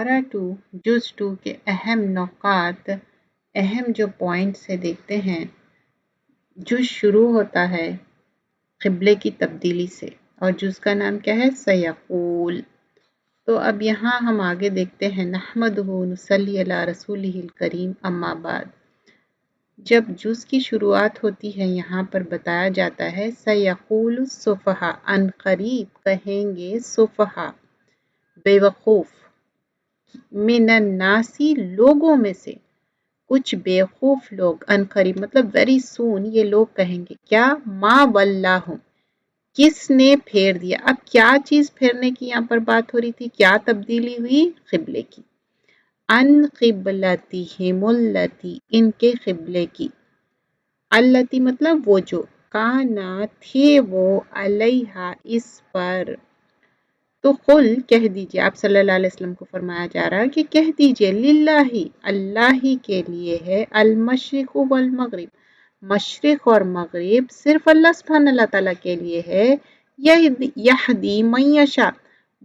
पारा 2 जुज़ 2 के अहम नुकात, अहम जो पॉइंट्स से देखते हैं। जुज़ शुरू होता है क़िबले की तब्दीली से और जुज़ का नाम क्या है? सयक़ूल। तो अब यहाँ हम आगे देखते हैं नहमदुहु नुसल्ली अला रसूलिहिल करीम अम्मा बाद। जब जुज़ की शुरुआत होती है यहाँ पर बताया जाता है सयक़ूलु सुफ़हा, अनक़रीब कहेंगे सुफ़हा बेवकूफ़, मिनन्नासी लोगों में से, कुछ बेवकूफ़ लोग, अनक़रीब मतलब वेरी सून ये लोग कहेंगे क्या? मा वल्लाहुम, किसने फेर दिया। अब क्या चीज़ फेरने की यहाँ पर बात हो रही थी, क्या तब्दीली हुई? क़िबले की। अन क़िबलतिहिमुल्लती, इनके क़िबले की, अल्लती मतलब वो जो, काना थे वो, अलैहा इस पर। तो कुल कह दीजिए, आप सल्लल्लाहु अलैहि वसल्लम को फरमाया जा रहा है कि कह दीजिए लिल्लाही, अल्लाह ही के लिए है, अल मशरिक़ वल मग़रिब, मशरिक़ और मग़रिब सिर्फ अल्लाह सुब्हानहू तआला के लिए है। यहदी मन यशा,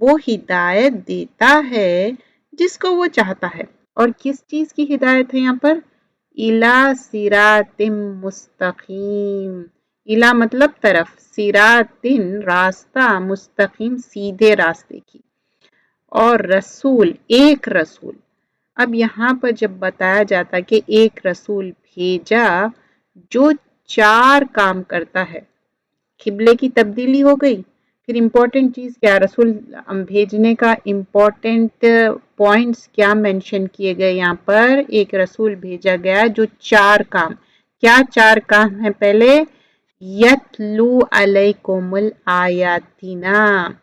वो हिदायत देता है जिसको वो चाहता है। और किस चीज़ की हिदायत है यहाँ पर? इला सिरातिम मुस्तकीम, इला मतलब तरफ, सिरातिन रास्ता, मुस्तकीम सीधे रास्ते की, और रसूल एक रसूल। अब यहाँ पर जब बताया जाता कि एक रसूल भेजा जो 4 काम करता है, क़िबले की तब्दीली हो गई। फिर इम्पोर्टेंट चीज़ क्या, रसूल भेजने का इम्पोर्टेंट पॉइंट्स क्या मेंशन किए गए यहाँ पर? एक रसूल भेजा गया जो 4 काम, क्या 4 काम है? पहले यतलू अलैकुमुल आयातिना,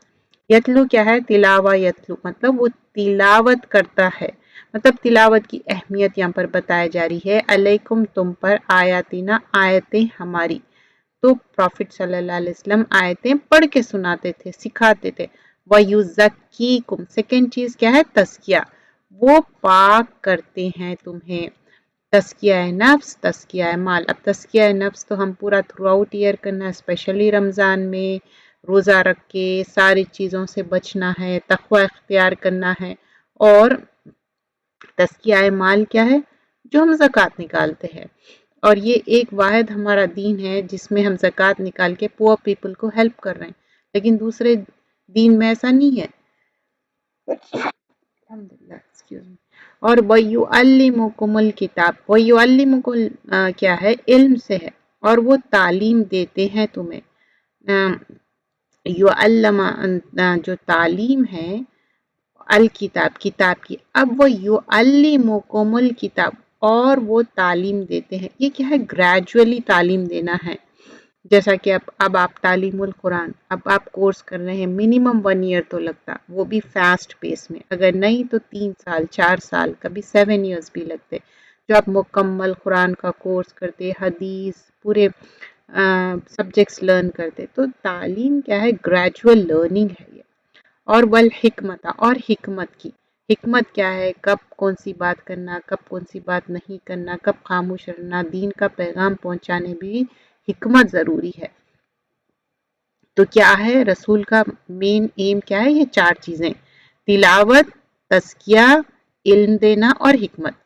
यतलू क्या है? तिलावा, यतलू मतलब वो तिलावत करता है, मतलब तिलावत की अहमियत यहाँ पर बताई जा रही है। अलैकुम तुम पर, आयातिना आयतें हमारी। तो प्रॉफिट सल्लल्लाहु अलैहि वसल्लम आयतें पढ़ के सुनाते थे, सिखाते थे। वयुज़क्कीकुम, सेकेंड चीज़ क्या है? तज़किया, वो पाक करते हैं तुम्हें। तज़किया नफ्स, तज़किया माल। अब तज़किया नफ्स तो हम पूरा थ्रू आउट ईयर करना है, स्पेशली रमज़ान में रोज़ा रख के सारी चीज़ों से बचना है, तक़वा इख्तियार करना है। और तज़किया माल क्या है? जो हम ज़कात निकालते हैं। और ये एक वाहिद हमारा दीन है जिसमें हम ज़कात निकाल के पुअर पीपल को हेल्प कर रहे हैं, लेकिन दूसरे दीन में ऐसा नहीं है। और वयुअल्लिमुकुमुल किताब, वयुअल्लिमुकुल क्या है? इल्म से है, और वो तालीम देते हैं तुम्हें। युअल्लमा जो तालीम है, अल किताब किताब की। अब वो युअल्लिमुकुमुल किताब, और वो तालीम देते हैं। ये क्या है? ग्रेजुअली तालीम देना है। जैसा कि अब आप तालीमुल कुरान, अब आप कोर्स कर रहे हैं, मिनिमम 1 ईयर तो लगता, वो भी फास्ट पेस में, अगर नहीं तो 3 साल 4 साल, कभी 7 ईयर्स भी लगते। जो आप मुकम्मल कुरान का कोर्स करते, हदीस पूरे सब्जेक्ट्स लर्न करते, तो तालीम क्या है? ग्रेजुअल लर्निंग है ये। और वल हिकमत, और हिकमत की, हिकमत क्या है? कब कौन सी बात करना, कब कौन सी बात नहीं करना, कब खामोश रहना, दीन का पैगाम पहुंचाने भी हिकमत ज़रूरी है। तो क्या है रसूल का मेन एम क्या है? ये 4 चीज़ें, तिलावत, तज़किया, इल्म देना और हिकमत।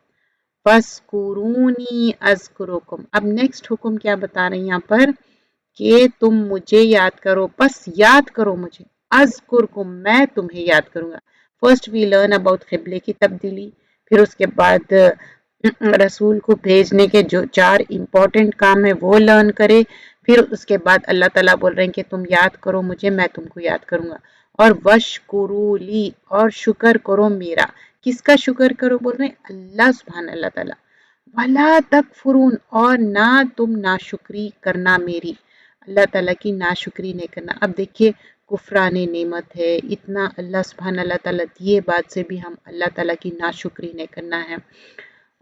फस्कुरूनी अज़कुरुकुम, अब नेक्स्ट हुक्म क्या बता रहे हैं यहाँ पर? कि तुम मुझे याद करो, बस याद करो मुझे। अज़कुरुकुम, मैं तुम्हें याद करूँगा। फर्स्ट वी लर्न अबाउट क़िबले की तब्दीली, फिर उसके बाद रसूल को भेजने के जो 4 इम्पोर्टेंट काम है वो लर्न करे। फिर उसके बाद अल्लाह ताला बोल रहे हैं कि तुम याद करो मुझे, मैं तुमको याद करूँगा। और वशकुरूली, और शुक्र करो मेरा। किसका शुक्र करो बोल रहे हैं? अल्लाह सुब्हान अल्लाह ताला। वला तकफुरून, और ना तुम नाशुक्री करना मेरी, अल्लाह ताला की नाशुक्री नहीं करना। अब देखिए कुफरान नेमत है, इतना अल्लाह सुब्हान अल्लाह ताला दिए बाद से भी हम अल्लाह ताला की नाशुक्री नहीं करना है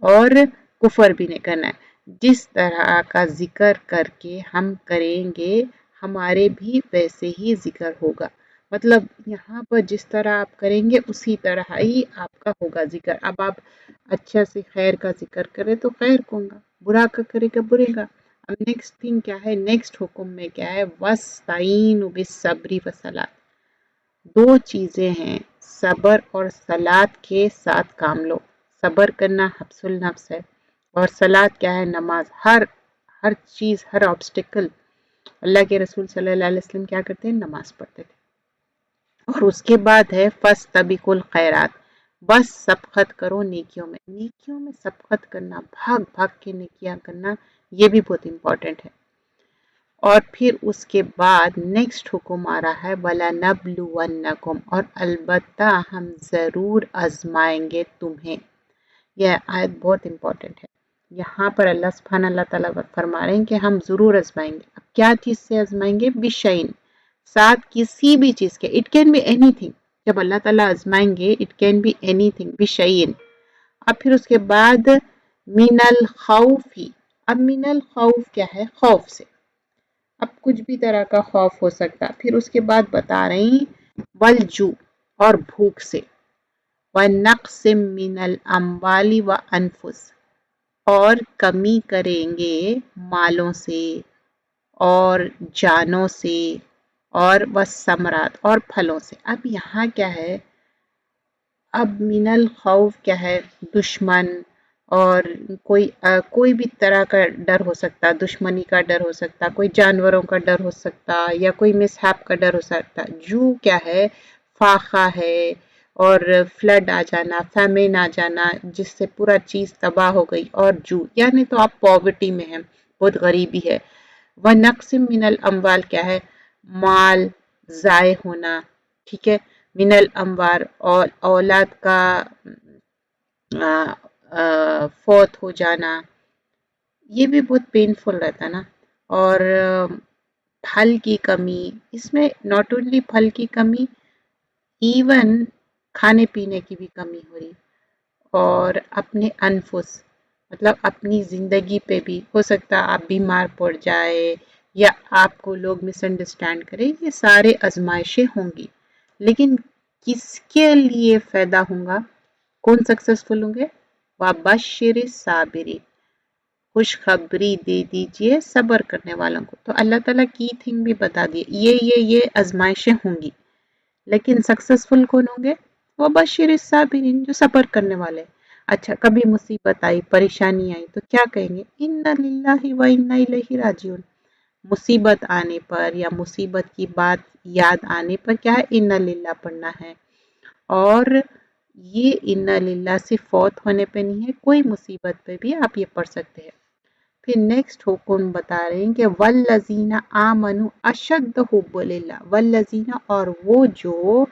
और कुफर भी नहीं करना है। जिस तरह का जिक्र करके हम करेंगे हमारे भी वैसे ही जिक्र होगा। मतलब यहाँ पर जिस तरह आप करेंगे उसी तरह ही आपका होगा जिक्र। अब आप अच्छा से खैर का जिक्र करें तो खैर को होगा, बुरा का करेगा बुरे का। अब नेक्स्ट थिंग क्या है? नेक्स्ट हुक्म में क्या है? वस्ताईनु बिस्सब्री वस्सलात, 2 चीज़ें हैं, صبر اور صلات کے ساتھ کام لو. صبر کرنا حبس النفس ہے اور صلات کیا ہے؟ نماز. ہر چیز، ہر آبسٹیکل اللہ کے رسول صلی اللہ علیہ وسلم کیا کرتے ہیں؟ نماز پڑھتے تھے. اور اس کے بعد ہے فاستبقوا الخیرات، بس سبقت کرو نیکیوں میں. نیکیوں میں سبقت کرنا، بھاگ بھاگ کے نیکیاں کرنا، یہ بھی بہت امپورٹنٹ ہے. اور پھر اس کے بعد نیکسٹ حکم آ رہا ہے وَلَنَبْلُوَنَّكُمْ، اور البتہ ہم ضرور آزمائیں گے تمہیں. یہ آیت بہت امپورٹنٹ ہے. یہاں پر اللہ سبحانہ اللہ تعالیٰ فرما رہے ہیں کہ ہم ضرور آزمائیں گے. اب کیا چیز سے آزمائیں گے؟ بِشَيْءٍ، ساتھ کسی بھی چیز کے. اٹ کین بی اینی تھنگ. جب اللہ تعالیٰ آزمائیں گے اٹ کین بی اینی تھنگ، بِشَيْءٍ. اب پھر اس کے بعد من الخوف. اب من الخوف کیا ہے؟ خوف سے. اب کچھ بھی طرح کا خوف ہو سکتا. پھر اس کے بعد بتا رہے ہیں والجوع، اور بھوک سے. وَنَقْصٍ مِّنَ الْأَمْوَالِ وَأَنفُسِ، اور کمی کریں گے مالوں سے اور جانوں سے اور والثمرات، اور پھلوں سے. اب یہاں کیا ہے؟ اب من الخوف کیا ہے؟ دشمن، اور کوئی بھی طرح کا ڈر ہو سکتا. دشمنی کا ڈر ہو سکتا، کوئی جانوروں کا ڈر ہو سکتا، یا کوئی مسہاب کا ڈر ہو سکتا. جو کیا ہے؟ فاقہ ہے، اور فلڈ آ جانا، فیمین آ جانا جس سے پورا چیز تباہ ہو گئی. اور جو یعنی تو آپ پاورٹی میں ہیں، بہت غریبی ہے. وَنَقْصٍ مِّنَ الْأَمْوَالِ کیا ہے؟ مال ضائع ہونا. ٹھیک ہے. من الاموال، اور اولاد کا فوت ہو جانا، یہ بھی بہت پینفل رہتا نا. اور پھل کی کمی. اس میں ناٹ اونلی پھل کی کمی، ایون کھانے پینے کی بھی کمی ہو رہی. اور اپنے انفس، مطلب اپنی زندگی پہ بھی ہو سکتا آپ بیمار پڑ جائے، یا آپ کو لوگ مس انڈرسٹینڈ کریں. یہ سارے آزمائشیں ہوں گی، لیکن کس کے لیے فائدہ ہوگا؟ کون سکسیسفل ہوں گے؟ وَبَشِّرِ الصَّابِرِينَ، خوشخبری دے دیجئے صبر کرنے والوں کو. تو اللہ تعالیٰ کی تھنگ بھی بتا دیے، یہ آزمائشیں ہوں گی، لیکن سکسیسفل کون ہوں گے؟ وَبَشِّرِ الصَّابِرِينَ، جو صبر کرنے والے. اچھا، کبھی مصیبت آئی، پریشانی آئی تو کیا کہیں گے؟ اِنَّ لِلَّهِ وَإِنَّا إِلَيْهِ رَاجِعُونَ. مصیبت آنے پر یا مصیبت کی بات یاد آنے پر کیا ہے؟ اِنَّ لِلَّهِ پڑھنا ہے. اور یہ اِنَّ لِلَّهِ سے فوت ہونے پہ نہیں ہے، کوئی مصیبت پہ بھی آپ یہ پڑھ سکتے ہیں. پھر نیکسٹ حکم بتا رہے ہیں کہ وَالَّذِينَ آمَنُوا أَشَدُّ حُبًّا لِلَّهِ. وَالَّذِينَ، اور وہ جو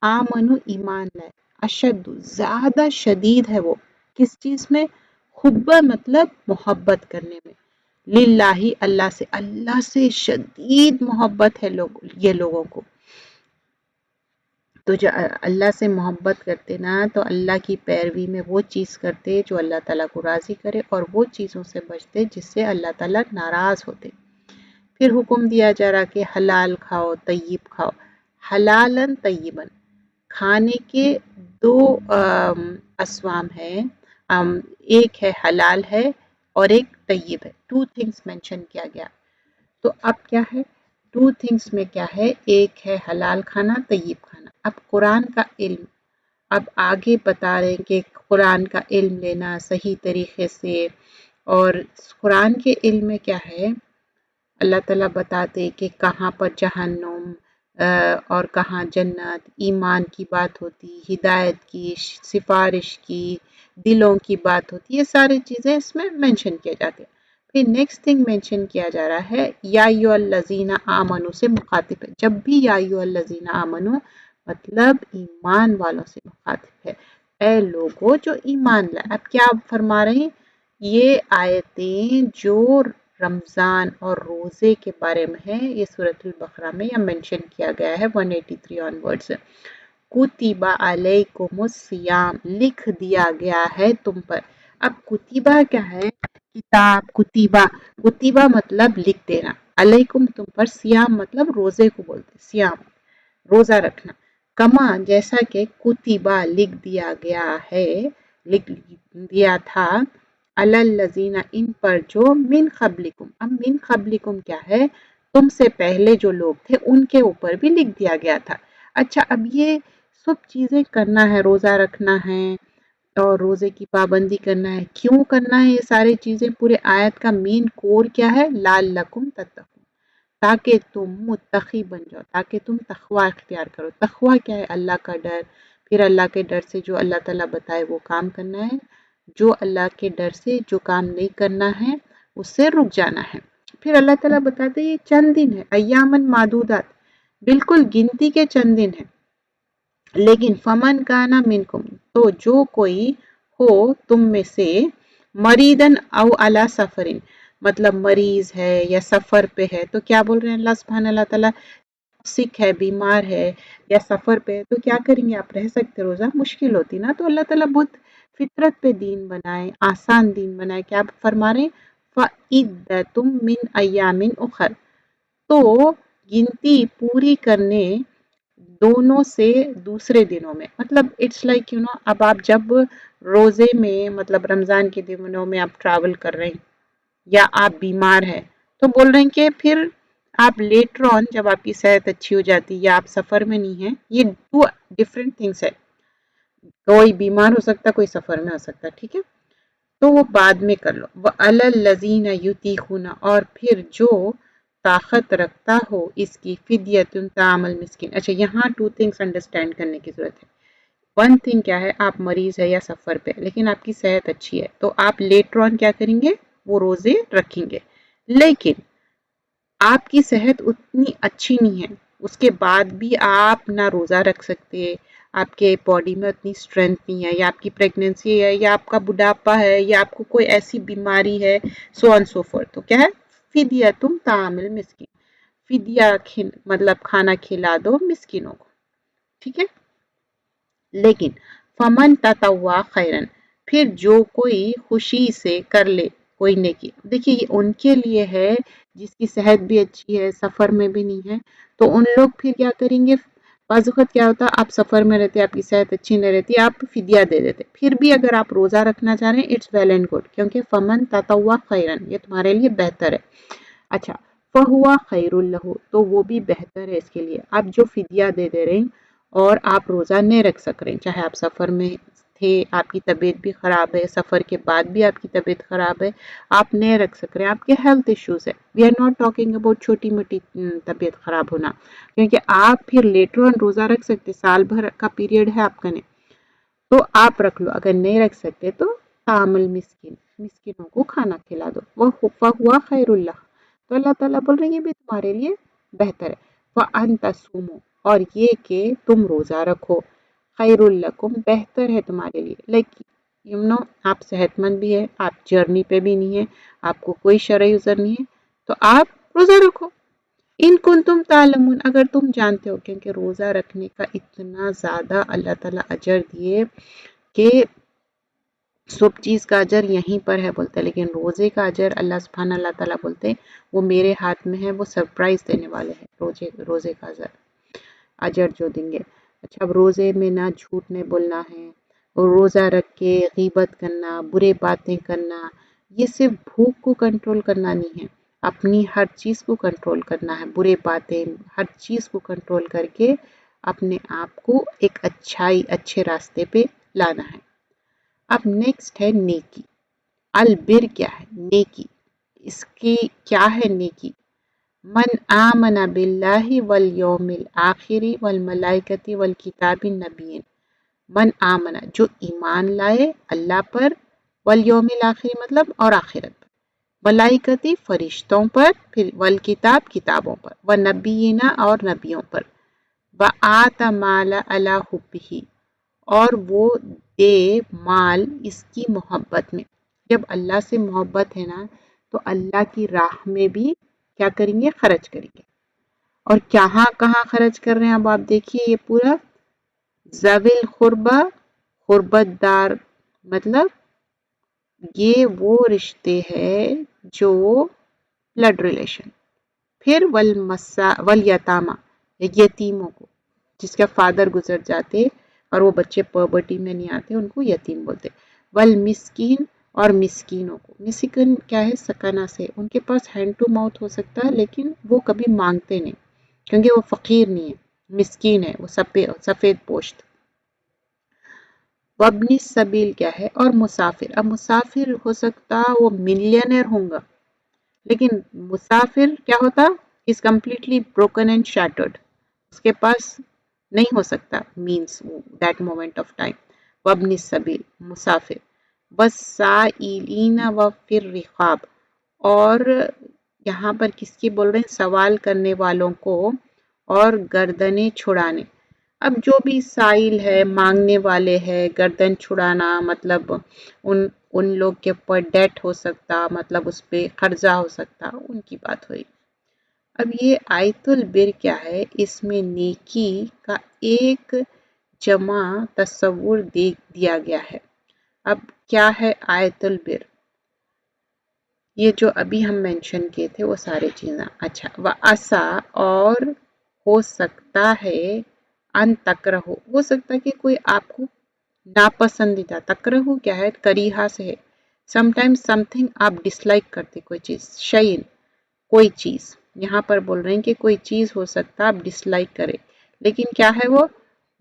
آمنوا ایمان لائے، اشد زیادہ شدید ہے وہ کس چیز میں؟ حبّ مطلب محبت کرنے میں. للہ اللہ سے، اللہ سے شدید محبت ہے یہ لوگوں کو. تو جو اللہ سے محبت کرتے نا، تو اللہ کی پیروی میں وہ چیز کرتے جو اللہ تعالیٰ کو راضی کرے، اور وہ چیزوں سے بچتے جس سے اللہ تعالیٰ ناراض ہوتے. پھر حکم دیا جا رہا کہ حلال کھاؤ، طیب کھاؤ. حلالن طیبن، کھانے کے دو اسوام ہیں. ایک ہے حلال ہے اور ایک طیب ہے. 2 things مینشن کیا گیا. تو اب کیا ہے؟ 2 things میں کیا ہے؟ ایک ہے حلال کھانا، طیب کھانا. اب قرآن کا علم، اب آگے بتا رہے ہیں کہ قرآن کا علم لینا صحیح طریقے سے. اور قرآن کے علم میں کیا ہے؟ اللہ تعالیٰ بتاتے کہ کہاں پر جہنم اور کہاں جنت. ایمان کی بات ہوتی، ہدایت کی، سفارش کی، دلوں کی بات ہوتی. یہ ساری چیزیں اس میں مینشن کیے جاتے ہیں. پھر نیکسٹ تھنگ مینشن کیا جا رہا ہے یا ایھا الذین آمنوا سے مخاطب ہے. جب بھی یا ایھا الذین آمنوا مطلب ایمان والوں سے مخاطب ہے، اے لوگوں جو ایمان لائے. اب کیا فرما رہے ہیں؟ یہ آیتیں جو رمضان اور روزے کے بارے میں ہے، یہ سورۃ البقرہ میں یہ مینشن کیا گیا ہے 183 آن ورڈز. کتب علیکم الصیام، لکھ دیا گیا ہے تم پر. اب کتبہ کیا ہے؟ کتاب. کتبہ مطلب لکھ دینا. علیکم تم پر، صیام مطلب روزے کو بولتے، صیام روزہ رکھنا. کما جیسا کہ کتبہ لکھ دیا گیا ہے، لکھ دیا تھا، علی الذین ان پر جو من قبلکم. اب من قبلکم کیا ہے؟ تم سے پہلے جو لوگ تھے ان کے اوپر بھی لکھ دیا گیا تھا. اچھا، اب یہ सब चीज़ें करना है, रोज़ा रखना है और रोज़े की पाबंदी करना है। क्यों करना है ये सारी चीज़ें? पूरे आयत का मेन कोर क्या है? लाल्लकुम तत्तकून, ताकि तुम मुत्तकी बन जाओ, ताकि तुम तकवा इख्तियार करो। तकवा क्या है? अल्लाह का डर। फिर अल्लाह के डर से जो अल्लाह ताला बताए वो काम करना है, जो अल्लाह के डर से जो काम नहीं करना है उससे रुक जाना है। फिर अल्लाह ताला बताते हैं ये चंद दिन है, अय्यामन मादूदात, बिल्कुल गिनती के चंद दिन है। लेकिन फमन काना मिनकुम, तो जो कोई हो तुम में से, मरीदन औ अला सफरिन, मतलब मरीज है या सफर पे है, तो क्या बोल रहे हैं अल्लाह सुब्हानहू व तआला? सिक है, बीमार है या सफर पे है, तो क्या करेंगे आप? रह सकते रोजा? मुश्किल होती ना। तो अल्लाह ताला बहुत फितरत पे दीन बनाए, आसान दीन बनाए। क्या फरमा रहे? फ़इद्दतुम मिन अय्यामिन उखर, तो गिनती पूरी करने दोनों से दूसरे दिनों में। मतलब इट्स लाइक यू नो, अब आप जब रोजे में, मतलब रमजान के दिनों में आप ट्रैवल कर रहे हैं या आप बीमार हैं, तो बोल रहे हैं कि फिर आप लेटर ऑन जब आपकी सेहत अच्छी हो जाती है या आप सफर में नहीं है, ये टू डिफरेंट थिंग्स है। कोई बीमार हो सकता है, कोई सफर में हो सकता है, ठीक है, तो वो बाद में कर लो। व अलल लजीना युतीखुना, और फिर जो ताकत रखता हो इसकी, फिदियतुन तामल मिस्किन। अच्छा, यहाँ टू थिंग्स अंडरस्टैंड करने की जरूरत है। वन थिंग क्या है, आप मरीज है या सफर पे, लेकिन आपकी सेहत अच्छी है, तो आप लेटर ऑन क्या करेंगे? वो रोजे रखेंगे। लेकिन आपकी सेहत उतनी अच्छी नहीं है, उसके बाद भी आप ना रोज़ा रख सकते, आपके बॉडी में उतनी स्ट्रेंथ नहीं है, या आपकी प्रेगनेंसी है, या आपका बुढ़ापा है, या आपको कोई ऐसी बीमारी है, सो ऑन सो फॉर्थ। तो क्या है? फिदिया तुम तामिल मिस्किन, फिदिया मतलब खाना खिला दो मिस्किनों को, ठीक है। लेकिन फमन ततव्वा खैरन, फिर जो कोई खुशी से कर ले कोई नेकी, देखिए ये उनके लिए है जिसकी सेहत भी अच्छी है, सफ़र में भी नहीं है, तो उन लोग फिर क्या करेंगे? बाज़ वक़्त क्या होता है, आप सफ़र में रहते, आपकी सेहत अच्छी नहीं रहती, आप फिदिया दे देते। फिर भी अगर आप रोज़ा रखना चाह रहे हैं, इट्स वेल एंड गुड, क्योंकि फमन ततव्वा खैरन, ये तुम्हारे लिए बेहतर है। अच्छा, फहुआ खैरुल लहू, तो वो भी बेहतर है इसके लिए। आप जो फिदिया दे रहे हैं और आप रोज़ा नहीं रख सक रहे हैं, चाहे आप सफ़र में थे, आपकी तबीयत भी ख़राब है, सफ़र के बाद भी आपकी तबीयत ख़राब है, आप नहीं रख सक रहे हैं, आपके हेल्थ इश्यूज़ है। We are not talking about छोटी मोटी तबीयत ख़राब होना, क्योंकि आप फिर लेटर ऑन रोज़ा रख सकते, साल भर का पीरियड है आपका, नहीं तो आप रख लो। अगर नहीं रख सकते तो तामुल मिस्किन, मिस्किनों को खाना खिला दो। वह हुआ खैरुल्लाह, तो अल्लाह ताला बोल रहे हैं ये भी तुम्हारे लिए बेहतर है। वह अन तसूमो, और ये कि तुम रोज़ा रखो, खैरुल लकुम, बेहतर है तुम्हारे लिए। लाइक यू नो, आप सेहतमंद भी है, आप जर्नी पे भी नहीं है, आपको कोई शरई उज़र नहीं है, तो आप रोज़ा रखो। इन कुंतुम तालमून, अगर तुम जानते हो, क्योंकि रोज़ा रखने का इतना ज़्यादा अल्लाह ताला अजर दिए कि सब चीज़ का अजर यहीं पर है बोलते हैं, लेकिन रोज़े का अजर अल्लाह सुब्हान अल्लाह ताला बोलते हैं वो मेरे हाथ में है, वो सरप्राइज़ देने वाले हैं। रोज़े का अजर जो देंगे। अच्छा, अब रोज़े में ना झूठ नहीं बोलना है, और रोज़ा रख के गीबत करना, बुरे बातें करना, ये सिर्फ भूख को कंट्रोल करना नहीं है, अपनी हर चीज़ को कंट्रोल करना है। बुरे बातें, हर चीज़ को कंट्रोल करके अपने आप को एक अच्छे रास्ते पे लाना है। अब नेक्स्ट है नेकी। अलबिर क्या है? नेकी। इसकी क्या है नेकी? मन आमना बिल्लाहि वल यौमिल आखिरी वल मलाइकति वल किताबी नबीन। मन आमना, जो ईमान लाए अल्लाह पर, वल यौमिल आखिरी मतलब और आखिरत पर, मलाइकती फरिश्तों पर, फिर वल किताब किताबों पर, व नबीना और नबियों पर, व आता माला अला हुब्बिही, और वो दे माल इसकी मोहब्बत में। जब अल्लाह से मोहब्बत है ना, तो अल्लाह की राह में भी क्या करेंगे? खर्च करेंगे। और कहाँ कहाँ खर्च कर रहे हैं अब आप देखिए, ये पूरा ज़विल खुरबा, खुरबतदार, मतलब ये वो रिश्ते हैं जो ब्लड रिलेशन। फिर वल यतामा, यतीमों को, जिसका फादर गुजर जाते और वो बच्चे पर्बर्टी में नहीं आते, उनको यतीम बोलते। वल मिस्कीन, और मिस्कीनों को। मिस्कीन क्या है? सकना से, उनके पास हैंड टू माउथ हो सकता है, लेकिन वो कभी मांगते नहीं, क्योंकि वो फ़कीर नहीं है, मिस्कीन है, वो सफ़ेद पोश्त। वब्नी सबील क्या है, और मुसाफिर। अब मुसाफिर हो सकता वो मिलियनर होगा, लेकिन मुसाफिर क्या होता, is completely broken and shattered, उसके पास नहीं हो सकता means that moment of time. वब्नी सबील मुसाफिर। बस साइलीना व फिर रिखाब, और यहाँ पर किसकी बोल रहे हैं, सवाल करने वालों को और गर्दनें छुड़ाने। अब जो भी साइल है, मांगने वाले हैं, गर्दन छुड़ाना मतलब उन उन लोग के ऊपर डेट हो सकता, मतलब उस पर कर्जा हो सकता, उनकी बात हुई। अब ये आयतुल बिर क्या है, इसमें नेकी का एक जमा तस्वुर दे दिया गया है। अब क्या है आयतुल बिर, ये जो अभी हम मेंशन किए थे वो सारे चीज़ें। अच्छा, व असा, और हो सकता है, अन तकरहु, हो सकता है कि कोई आपको नापसंदीदा, तकरहु क्या है, करीहा से है, समटाइम्स समथिंग आप डिसलाइक करते, कोई चीज़, शयन कोई चीज़, यहाँ पर बोल रहे हैं कि कोई चीज़ हो सकता आप डिसलाइक करें, लेकिन क्या है वो,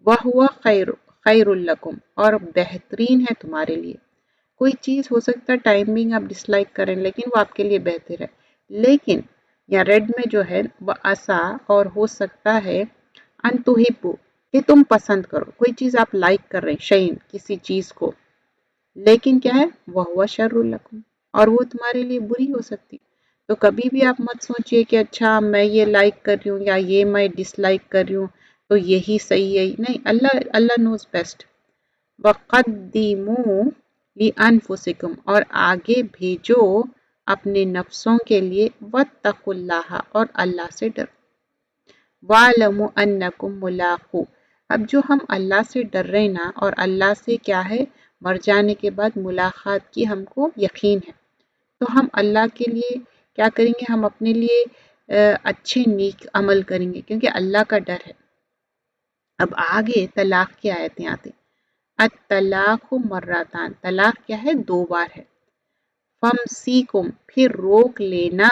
वह हुआ खैरुल लकुम, और बेहतरीन है तुम्हारे लिए। कोई चीज़ हो सकता है टाइमिंग आप डिसलाइक करें, लेकिन वो आपके लिए बेहतर है। लेकिन या रेड में जो है वह आसा, और हो सकता है अनतुहिब्बु, कि तुम पसंद करो, कोई चीज़ आप लाइक कर रहे हैं, शयन किसी चीज़ को, लेकिन क्या है, वह हुआ शर्रुल लकुम, और वो तुम्हारे लिए बुरी हो सकती। तो कभी भी आप मत सोचिए कि अच्छा मैं ये लाइक कर रही हूँ या ये मैं डिसलाइक कर रही हूँ तो यही सही है, नहीं, अल्लाह अल्लाह नोज बेस्ट। वक़द्दिमू लिअन्फुसिकुम, और आगे भेजो अपने नफ्सों के लिए, वत्तकुल्लाह, और अल्लाह से डरो। वालमु अन्नकुम मुलाक़ू, अब जो हम अल्लाह से डर रहे ना, और अल्लाह से क्या है, मर जाने के बाद मुलाकात की हमको यकीन है, तो हम अल्लाह के लिए क्या करेंगे, हम अपने लिए अच्छे नेक अमल करेंगे, क्योंकि अल्लाह का डर है। अब आगे तलाक की आयतें आती, अत-तलाक़ मर्रतान, तलाक क्या है, दो बार है। फमसीकुम, फिर रोक लेना,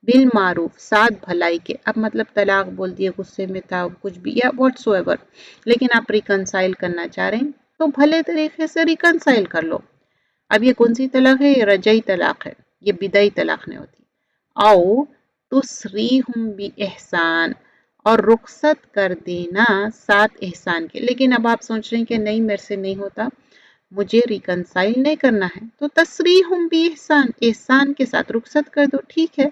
बिल मारूफ, साथ भलाई के। अब मतलब तलाक बोल दिए, गुस्से में था कुछ भी या व्हाट्सोएवर, लेकिन आप रिकनसाइल करना चाह रहे हैं तो भले तरीके से रिकनसाइल कर लो। अब ये कौन सी तलाक है, ये रजई तलाक है, ये बिदाई तलाक नहीं होती। आओ तुसरीहुम बि एहसान, और रुखसत कर देना साथ एहसान के। लेकिन अब आप सोच रहे हैं कि नहीं मेरे से नहीं होता, मुझे रिकनसाइल नहीं करना है, तो तसरीहुम बि एहसान, एहसान के साथ रुखसत कर दो, ठीक है।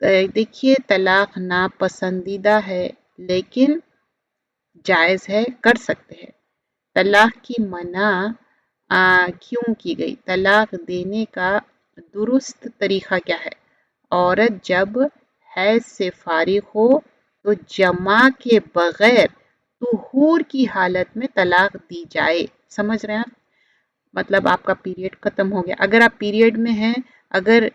देखिए तलाक नापसंदीदा है, लेकिन जायज़ है, कर सकते हैं। तलाक की मना क्यों की गई, तलाक देने का दुरुस्त तरीका क्या है, औरत जब हैज से फारिग हो तो जमा के बगैर तुहूर की हालत में तलाक दी जाए। समझ रहे हैं आप, मतलब आपका पीरियड ख़त्म हो गया, अगर आप पीरियड में हैं, अगर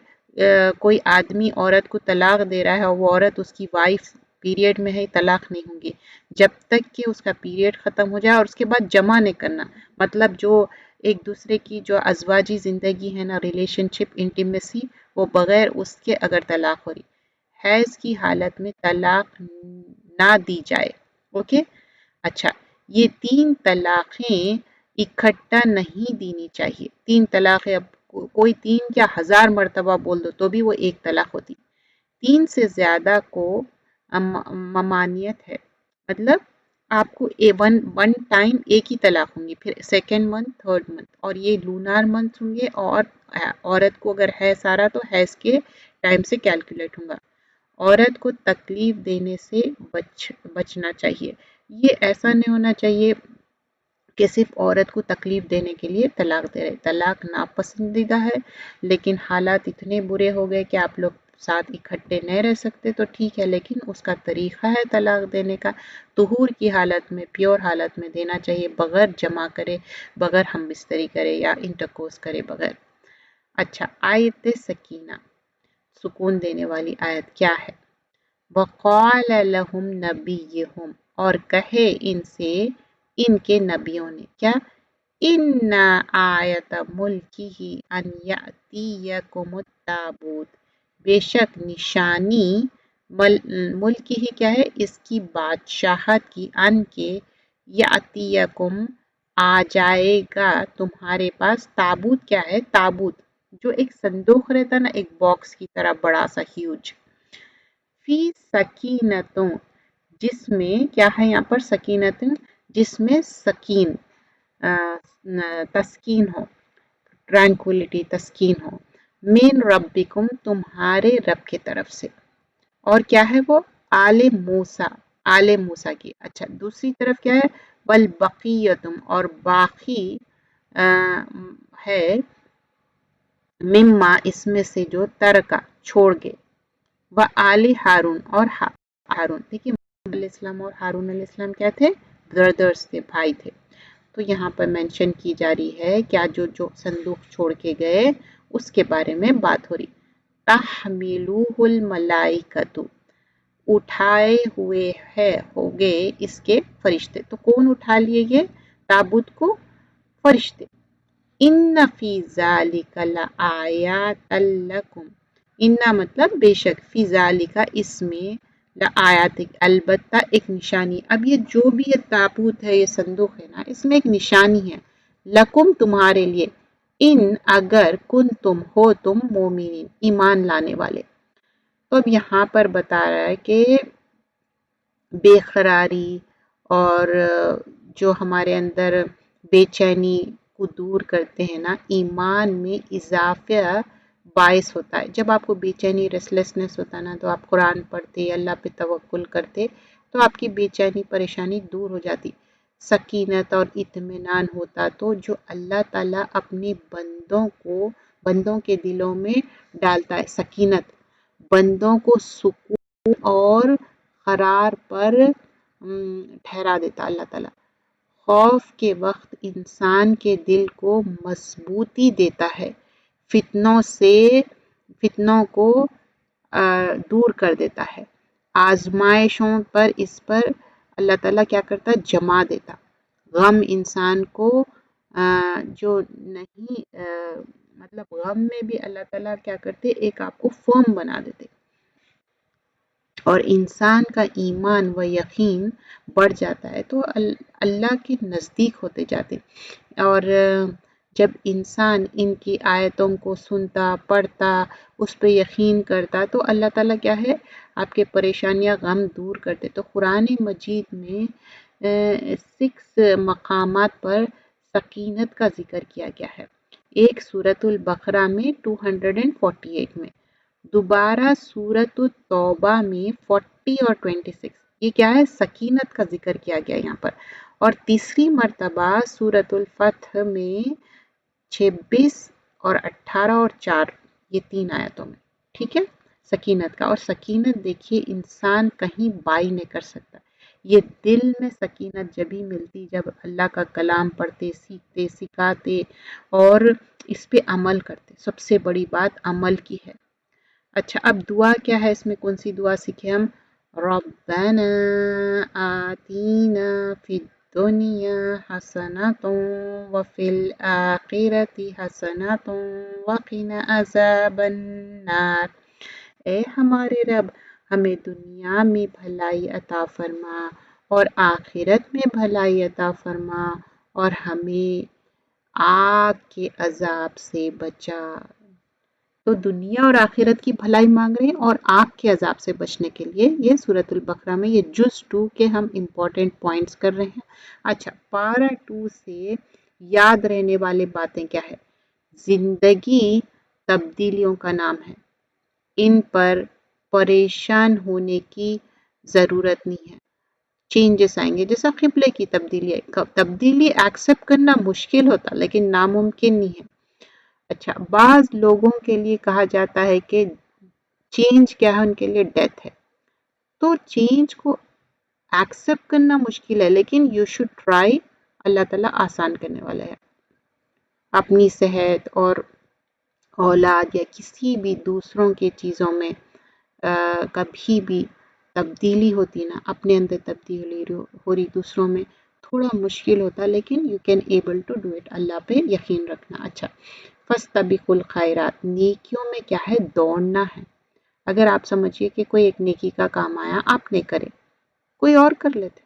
कोई आदमी औरत को तलाक दे रहा है और वो औरत उसकी वाइफ पीरियड में है, तलाक नहीं होंगी जब तक कि उसका पीरियड ख़त्म हो जाए, और उसके बाद जमा नहीं करना, मतलब जो एक दूसरे की जो अजवाजी ज़िंदगी है ना, रिलेशनशिप इंटीमेसी, वो बगैर उसके अगर तलाक हो रही, हैज़ की हालत में तलाक ना दी जाए। ओके, अच्छा, ये तीन तलाक़ें इकट्ठा नहीं देनी चाहिए। तीन तलाक़ें, अब कोई तीन क्या हज़ार मर्तबा बोल दो तो भी वो एक तलाक़ होती। तीन से ज़्यादा को ममानियत है, मतलब आपको वन वन टाइम एक ही तलाक़ होंगी, फिर सेकेंड मंथ, थर्ड मंथ, और ये लूनार मंथ होंगे, और औरत को अगर है सारा तो हैज़ के टाइम से कैलकुलेट होगा। औरत को तकलीफ देने से बचना चाहिए। ये ऐसा नहीं होना चाहिए कि सिर्फ औरत को तकलीफ देने के लिए तलाक दे रहे। तलाक नापसंदीदा है, लेकिन हालात इतने बुरे हो गए कि आप लोग साथ इकट्ठे नहीं रह सकते तो ठीक है, लेकिन उसका तरीका है तलाक देने का, तुहूर की हालत में, प्योर हालत में देना चाहिए, बगैर जमा करे, बगैर हम बिस्तरी करे या इंटरकोर्स करे बगैर। अच्छा, आयत सकीना, सुकून देने वाली आयत क्या है, वक़ाल लहुम नबिय्युहुम, और कहे इनसे इनके नबियों ने क्या, इन्ना आयत मुल्किही अन यातियकुमुत ताबूत, बेशक निशानी मुल्क ही क्या है, इसकी बादशाहत की, अन के यातियकुम आ जाएगा तुम्हारे पास। ताबूत क्या है? ताबूत जो एक संदूक रहता ना, एक बॉक्स की तरह बड़ा सा ह्यूज। फी सकीनतों, जिसमें क्या है यहाँ पर? सकीनतन, जिसमें सकीन तस्कीन हो, ट्रैंक्विलिटी, तस्कीन हो। मिन रब्बिकुम, तुम्हारे रब की तरफ से। और क्या है वो? आले मूसा, आले मूसा की। अच्छा, दूसरी तरफ क्या है? वल बकीयतुम, और बाकी आ, है, मिम्मा, इसमें से जो तरका छोड़ गए, व आले हारून, और हारून। देखिए, इस्लाम और हारून अलैहिस्सलाम क्या थे? ब्रदर्स थे, भाई थे। तो यहाँ पर मेंशन की जा रही है क्या, जो जो संदूक छोड़ के गए उसके बारे में बात हो रही। तहमिलुहुल मलाइकतु, उठाए हुए है हो गए इसके फरिश्ते। तो कौन उठा लिए ये ताबूत को? फरिश्ते। इन्न फी ज़ालिका लआयातल लकुम, इन्ना मतलब बेशक, फी ज़ालिका इसमें, लआयात अलबत्ता एक निशानी। अब ये जो भी ये ताबूत है, ये संदूक है ना, इसमें एक निशानी है। लकुम, तुम्हारे लिए। इन, अगर, कुन, तुम हो, तुम मोमिनीन, ईमान लाने वाले। तो अब यहाँ पर बता रहा है कि बेकरारी और जो हमारे अंदर बेचैनी को दूर करते हैं ना, ईमान में इजाफा बायस होता है। जब आपको बेचैनी, रेस्टलेसनेस होता है ना, तो आप कुरान पढ़ते, अल्लाह पे तवक्कुल करते, तो आपकी बेचैनी, परेशानी दूर हो जाती। सकीनत और इत्मीनान होता, तो जो अल्लाह ताला अपने बंदों के दिलों में डालता है सकीनत, बंदों को सुकून और करार पर ठहरा देता अल्लाह ताला। खौफ के वक्त इंसान के दिल को मजबूती देता है, फितनों को दूर कर देता है। आजमाइशों पर इस पर अल्लाह ताला क्या करता है? जमा देता। गम इंसान को जो नहीं मतलब गम में भी अल्लाह ताला क्या करते? एक आपको फर्म बना देते, और इंसान का ईमान व यकीन बढ़ जाता है, तो अल्लाह के नज़दीक होते जाते। और जब इंसान इनकी आयतों को सुनता, पढ़ता, उस पर यकीन करता, तो अल्लाह ताला क्या है? आपके परेशानियां, गम दूर करते। तो कुरान मजीद में 6 मकामात पर सकीनत का जिक्र किया गया है। एक सूरतुल बकरा में 248 में, दोबारा सूरत तौबा में 40 और 26, ये क्या है? सकीनत का जिक्र किया गया यहाँ पर। और तीसरी मर्तबा सूरतुल फतह में 26 और 18 और 4, ये 3 आयतों में। ठीक है, सकीनत का। और सकीनत देखिए, इंसान कहीं बाई नहीं कर सकता। ये दिल में सकीनत जब भी मिलती, जब अल्लाह का कलाम पढ़ते, सीखते, सिखाते और इस पे अमल करते। सबसे बड़ी बात अमल की है। अच्छा, अब दुआ क्या है? इसमें कौन सी दुआ सीखे हम? रब्बना आतीना फिद दुनिया हसनतुन व फिल आखिरति हसनतुन व क़िना अज़ाबन नार। ए हमारे रब, हमें दुनिया में भलाई अता फरमा और आखिरत में भलाई अता फरमा, और हमें आग के अजाब से बचा। तो दुनिया और आखिरत की भलाई मांग रहे हैं और आग के अजाब से बचने के लिए ये सूरतुल बकरा में ये जुज़ 2 के हम इम्पोर्टेंट पॉइंट्स कर रहे हैं। अच्छा, पारा 2 से याद रहने वाली बातें क्या है? जिंदगी तब्दीलियों का नाम है, इन पर परेशान होने की ज़रूरत नहीं है। चेंजेस आएंगे, जैसा क़िबले की तब्दीली है। तब्दीली एक्सेप्ट करना मुश्किल होता, लेकिन नामुमकिन नहीं है। अच्छा, बाज लोगों के लिए कहा जाता है कि चेंज क्या है? उनके लिए डेथ है। तो चेंज को एक्सेप्ट करना मुश्किल है, लेकिन यू शुड ट्राई, अल्लाह ताला आसान करने वाला है। अपनी सेहत और औलाद या किसी भी दूसरों की चीज़ों में कभी भी तब्दीली होती ना, अपने अंदर तब्दीली हो रही, दूसरों में थोड़ा मुश्किल होता, लेकिन you can able to do it. अल्लाह पे यकीन रखना। अच्छा, फस्तबिकुल खैरात, नेकियों में क्या है? दौड़ना है। अगर आप समझिए कि कोई एक नेकी का काम आया, आप नहीं करे, कोई और कर लेते,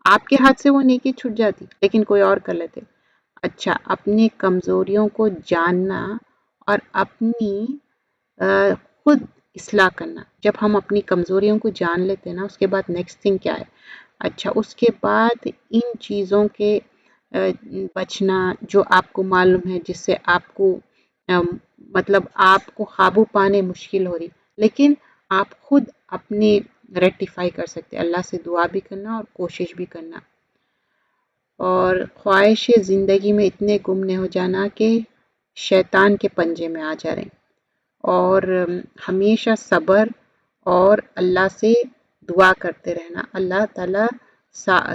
आपके हाथ से वो नेकी छूट जाती लेकिन कोई और कर लेते। अच्छा, अपनी कमज़ोरियों को जानना और अपनी खुद इस्लाह करना। जब हम अपनी कमज़ोरियों को जान लेते हैं ना, उसके बाद नेक्स्ट थिंग क्या है? अच्छा, उसके बाद इन चीज़ों के बचना जो आपको मालूम है, जिससे आपको मतलब आपको काबू पाने मुश्किल हो रही, लेकिन आप खुद अपने रेक्टिफाई कर सकते हैं। अल्लाह से दुआ भी करना और कोशिश भी करना। और ख्वाहिश ज़िंदगी में इतने गुम हो जाना कि शैतान के पंजे में आ जा रहे हैं। और हमेशा सब्र और अल्लाह से दुआ करते रहना। अल्लाह ताला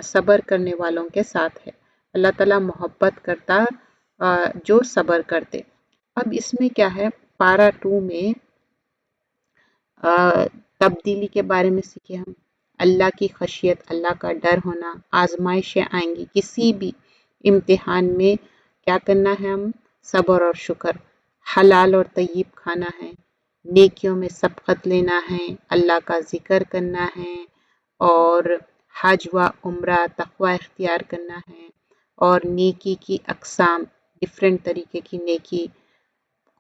सब्र करने वालों के साथ है। अल्लाह ताला मोहब्बत करता जो सब्र करते। अब इसमें क्या है, पारा 2 में तब्दीली के बारे में सीखे हम। अल्लाह की खशियत, अल्लाह का डर होना। आजमाइशें आएंगी, किसी भी इम्तिहान में क्या करना है हम? सब्र और शुक्र। हलाल और तय्यब खाना है, नेकियों में सबकत लेना है, अल्लाह का जिक्र करना है और हज व उम्रा तक़वा इख्तियार करना है। और नेकी की अक़साम, डिफरेंट तरीके की नेकी,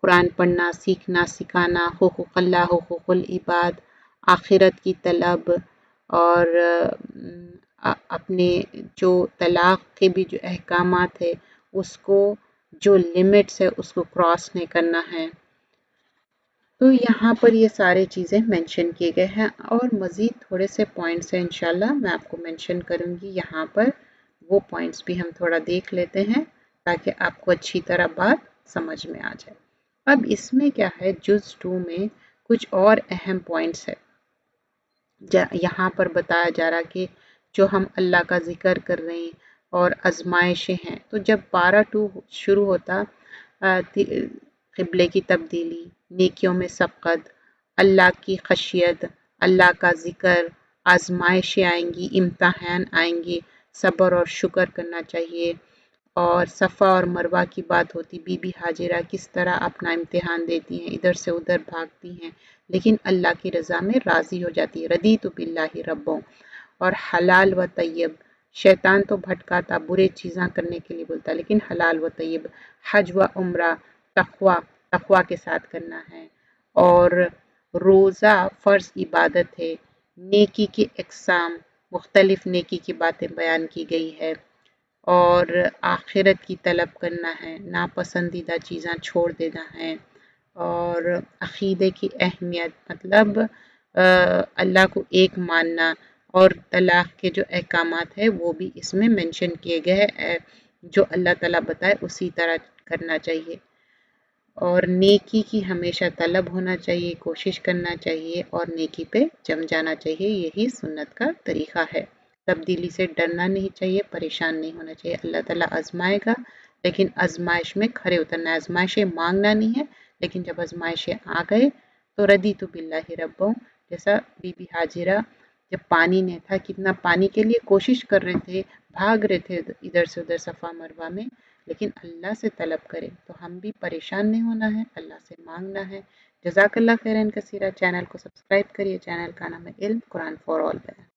कुरान पढ़ना, सीखना, सिखाना, हुकूक़ुल्लाह, हुकूक़ुल इबाद, आखिरत की तलब और अपने जो तलाक़ के भी जो अहकामात है उसको, जो लिमिट्स है उसको क्रॉस नहीं करना है। तो यहाँ पर ये सारे चीज़ें मेंशन किए गए हैं और मज़ीद थोड़े से पॉइंट्स हैं, इंशाल्लाह मैं आपको मेंशन करूँगी यहाँ पर। वो पॉइंट्स भी हम थोड़ा देख लेते हैं ताकि आपको अच्छी तरह बात समझ में आ जाए। अब इसमें क्या है, जुज़ 2 में कुछ और अहम पॉइंट्स है। यहाँ पर बताया जा रहा कि जो हम अल्लाह का ज़िक्र कर रहे हैं और आजमाइशें हैं, तो जब पारा 2 शुरू होता, क़िबले की तब्दीली, नेकियों में सबकत, अल्लाह की खशियत, अल्लाह का ज़िक्र, आजमाइशें आएंगी, इम्तिहान आएंगे, सब्र और शुक्र करना चाहिए। और सफ़ा और मरवा की बात होती, बीबी हाजिरा किस तरह अपना इम्तिहान देती हैं, इधर से उधर भागती हैं, लेकिन अल्लाह की रज़ा में राज़ी हो जाती है। रदीतु बिल्लाहि रब्बों। और हलाल व तय्यब, शैतान तो भटकाता, बुरे चीज़ां करने के लिए बोलता, लेकिन हलाल व तय्यब, हज व उम्रा तक़वा, तक़वा के साथ करना है। और रोज़ा फ़र्ज़ इबादत है। नेकी की अक़साम, मुख्तलिफ़ नेकी की बातें बयान की गई है। और आखिरत की तलब करना है, नापसंदीदा चीज़ें छोड़ देना है। और अक़ीदे की अहमियत, मतलब अल्लाह को एक मानना और तलाक़ के जो अहकामात है वो भी इसमें मेंशन किए गए हैं। जो अल्लाह ताला बताए उसी तरह करना चाहिए। और नेकी की हमेशा तलब होना चाहिए, कोशिश करना चाहिए और नेकी पे जम जाना चाहिए। यही सुन्नत का तरीक़ा है। तब्दीली से डरना नहीं चाहिए, परेशान नहीं होना चाहिए। अल्लाह ताला आज़माएगा, लेकिन आज़माइश में खरे उतरना है। आज़माइशें मांगना नहीं है, लेकिन जब आज़माइशें आ गए तो रदीतु बिल्लाहि रब्बों। जैसा बीबी हाजिरा जब पानी नहीं था, कितना पानी के लिए कोशिश कर रहे थे, भाग रहे थे इधर से उधर सफ़ा मरवा में, लेकिन अल्लाह से तलब करें। तो हम भी परेशान नहीं होना है, अल्लाह से मांगना है। जज़ाकल्लाह खैरन कसीरा। चैनल को सब्सक्राइब करिए। चैनल का नाम है इल्म कुरान फॉर ऑल।